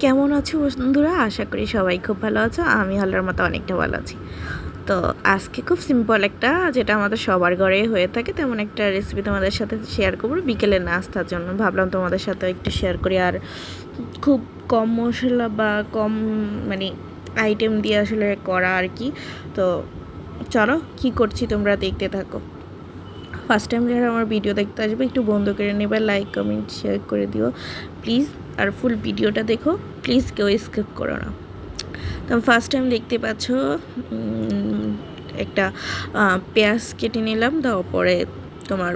কেমন আছো বন্ধুরা? আশা করি সবাই খুব ভালো আছো। আমি আল্লাহর মতো অনেকটা ভালো আছি। তো আজকে খুব সিম্পল একটা, যেটা আমাদের সবার ঘরে হয়ে থাকে, তেমন একটা রেসিপি তোমাদের সাথে শেয়ার করবো বিকেলের নাস্তার জন্য। ভাবলাম তোমাদের সাথে একটু শেয়ার করি। আর খুব কম মশলা বা কম মানে আইটেম দিয়ে আসলে করা আর কি। তো চলো কি করছি তোমরা দেখতে থাকো। ফার্স্ট টাইম যারা আমার ভিডিও দেখতে আসবে একটু বন্ধ করে নেবে, লাইক কমেন্ট শেয়ার করে দিও প্লিজ। আর ফুল ভিডিওটা দেখো প্লিজ, কেউ স্কিপ করো না। তো ফার্স্ট টাইম দেখতে পাচ্ছ একটা পেঁয়াজ কেটে নিলাম, তারপরে তোমার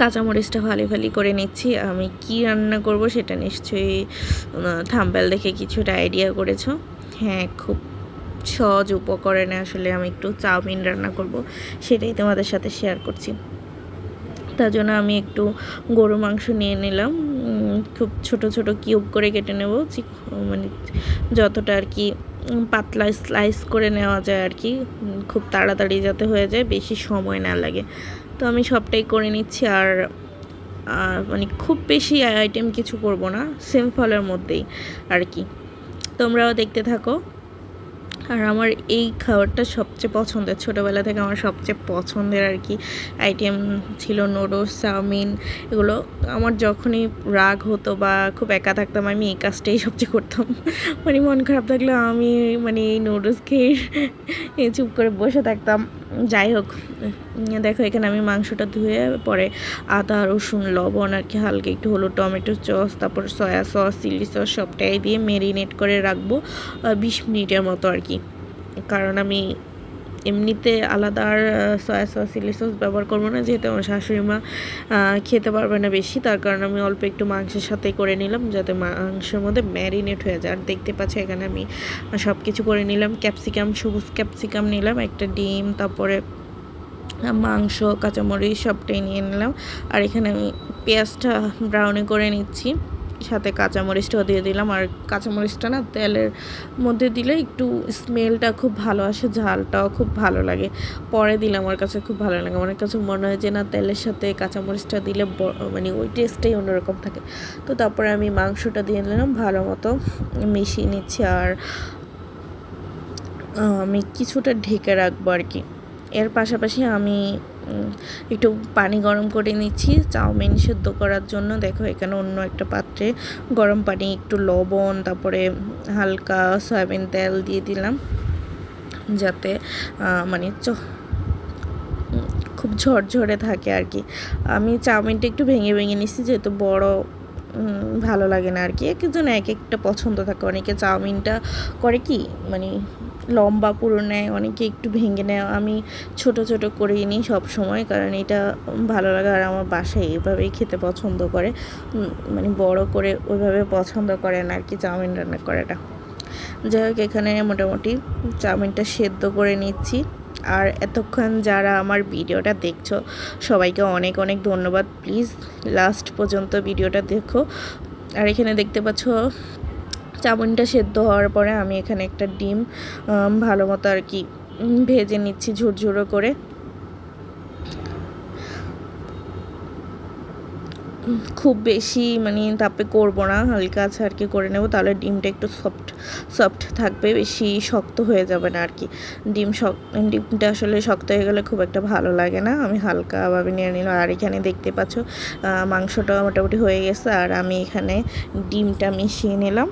কাঁচামরিচটা ফালি ফালি করে নিচ্ছি। আমি কি রান্না করব সেটা নিশ্চয়ই থাম্বনেল দেখে কিছুটা আইডিয়া করেছো। হ্যাঁ, খুব সহজ উপকরণে আসলে আমি একটু চাউমিন রান্না করব, সেটাই তোমাদের সাথে শেয়ার করছি। তার জন্য আমি একটু গরু মাংস নিয়ে নিলাম, খুব ছোট ছোট কিউব করে কেটে নেব, মানে যতটা আর কি পাতলা স্লাইস করে নেওয়া যায় আর কি, খুব তাড়াতাড়ি যাতে হয়ে যায়, বেশি সময় না লাগে। তো আমি সবটাই করে নিচ্ছি। আর মানে খুব বেশি আইটেম কিছু করব না, সিম্পলের মধ্যেই আর কি। তোমরাও দেখতে থাকো। আর আমার এই খাবারটা সবচেয়ে পছন্দের, ছোটোবেলা থেকে আমার সবচেয়ে পছন্দের আর কি আইটেম ছিল নুডলস, চাউমিন। এগুলো আমার যখনই রাগ হতো বা খুব একা থাকতাম, আমি এই কাজটাই সবচেয়ে করতাম। মানে মন খারাপ থাকলে আমি মানে এই নুডলস খেয়ে চুপ করে বসে থাকতাম। যাই হোক, দেখো এখানে আমি মাংসটা ধুয়ে পরে আদা রসুন লবণ আর কি, হালকা একটু হলুদ, টমেটো সস, তারপর সয়া সস, চিলি সস সবটাই দিয়ে মেরিনেট করে রাখবো 20 মিনিটের মতো আর কি। কারণ আমি এমনিতে আলাদা আর সয়া সস চিলি সস ব্যবহার করবো না, যেহেতু আমার শাশুড়ি মা খেতে পারবে না বেশি, তার কারণে আমি অল্প একটু মাংসের সাথে করে নিলাম, যাতে মাংসের মধ্যে ম্যারিনেট হয়ে যায়। আর দেখতে পাচ্ছি এখানে আমি সব কিছু করে নিলাম। ক্যাপসিকাম, সবুজ ক্যাপসিকাম নিলাম, একটা ডিম, তারপরে মাংস, কাঁচামরিচ সবটাই নিয়ে নিলাম। আর এখানে আমি পেঁয়াজটা ব্রাউনি করে নিচ্ছি, সাথে কাঁচামরিচটাও দিয়ে দিলাম। আর কাঁচামরিচটা না তেলের মধ্যে দিলে একটু স্মেলটা খুব ভালো আসে, ঝালটাও খুব ভালো লাগে। পরে দিলে আমার কাছে খুব ভালো লাগে, আমার কাছে মনে হয় যে না, তেলের সাথে কাঁচামরিচটা দিলে মানে ওই টেস্টটাই অন্যরকম থাকে। তো তারপরে আমি মাংসটা দিয়ে দিলাম, ভালো মতো মিশিয়ে নিচ্ছি। আর আমি কিছুটা ঢেকে রাখবো আর কি। এর পাশাপাশি আমি একটু পানি গরম করে নিচ্ছি চাউমিন সেদ্ধ করার জন্য। দেখো এখানে অন্য একটা পাত্রে গরম পানি, একটু লবণ, তারপরে হালকা সয়াবিন তেল দিয়ে দিলাম, যাতে মানে খুব ঝরঝরে থাকে আর কি। আমি চাউমিনটা একটু ভেঙে ভেঙে নিচ্ছি, যেহেতু বড় ভালো লাগে না আর কি। এক একজন এক একটা পছন্দ থাকে, অনেকে চাউমিনটা করে কি মানে লম্বা পুরো নেয়, অনেকে একটু ভেঙে নেয়। আমি ছোট ছোট করেই নিই সব সময়, কারণ এটা ভালো লাগে। আর আমার বাসায় এভাবেই খেতে পছন্দ করে, মানে বড় করে ওইভাবে পছন্দ করে না আর কি চাউমিন রান্না করাটা। যাই হোক, এখানে মোটামুটি চাউমিনটা সেদ্ধ করে নিচ্ছি। আর এতক্ষণ যারা আমার ভিডিওটা দেখছো সবাইকে অনেক অনেক ধন্যবাদ। প্লিজ লাস্ট পর্যন্ত ভিডিওটা দেখো। আর এখানে দেখতে পাচ্ছ চাউমিনটা সেদ্ধ হওয়ার পরে আমি এখানে একটা ডিম ভালো মতো আর কি ভেজে নিচ্ছি ঝুরঝুরো করে। খুব বেশি মানে তাপে করব না, হালকা আছে আর কি করে নেব, তাহলে ডিমটা একটু সফট সফট থাকবে, বেশি শক্ত হয়ে যাবে না আর কি। ডিমটা আসলে শক্ত হয়ে গেলে খুব একটা ভালো লাগে না। আমি হালকাভাবে নিয়ে নিলাম। আর এখানে দেখতে পাচ্ছ মাংসটা মোটামুটি হয়ে গেছে। আর আমি এখানে ডিমটা মিশিয়ে নিলাম,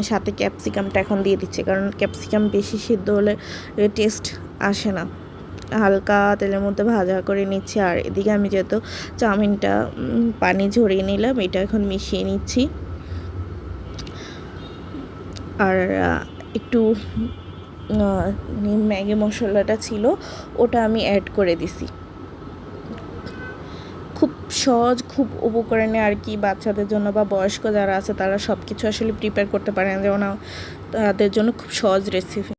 সাথে ক্যাপসিকামটা এখন দিয়ে দিচ্ছি, কারণ ক্যাপসিকাম বেশি সিদ্ধ হলে টেস্ট আসে না। হালকা তেলের মধ্যে ভাজা করে নিচ্ছি। আর এদিকে আমি যেহেতু চাউমিনটা পানি ঝরিয়ে নিলাম, এটা এখন মিশিয়ে নিচ্ছি। আর একটু ম্যাগি মশলাটা ছিল, ওটা আমি অ্যাড করে দিছি। খুব সহজ, খুব উপকরণে আর কি, বাচ্চাদের জন্য বা বয়স্ক যারা আছে তারা সব কিছু আসলে প্রিপেয়ার করতে পারেন, যেমন তাদের জন্য খুব সহজ রেসিপি।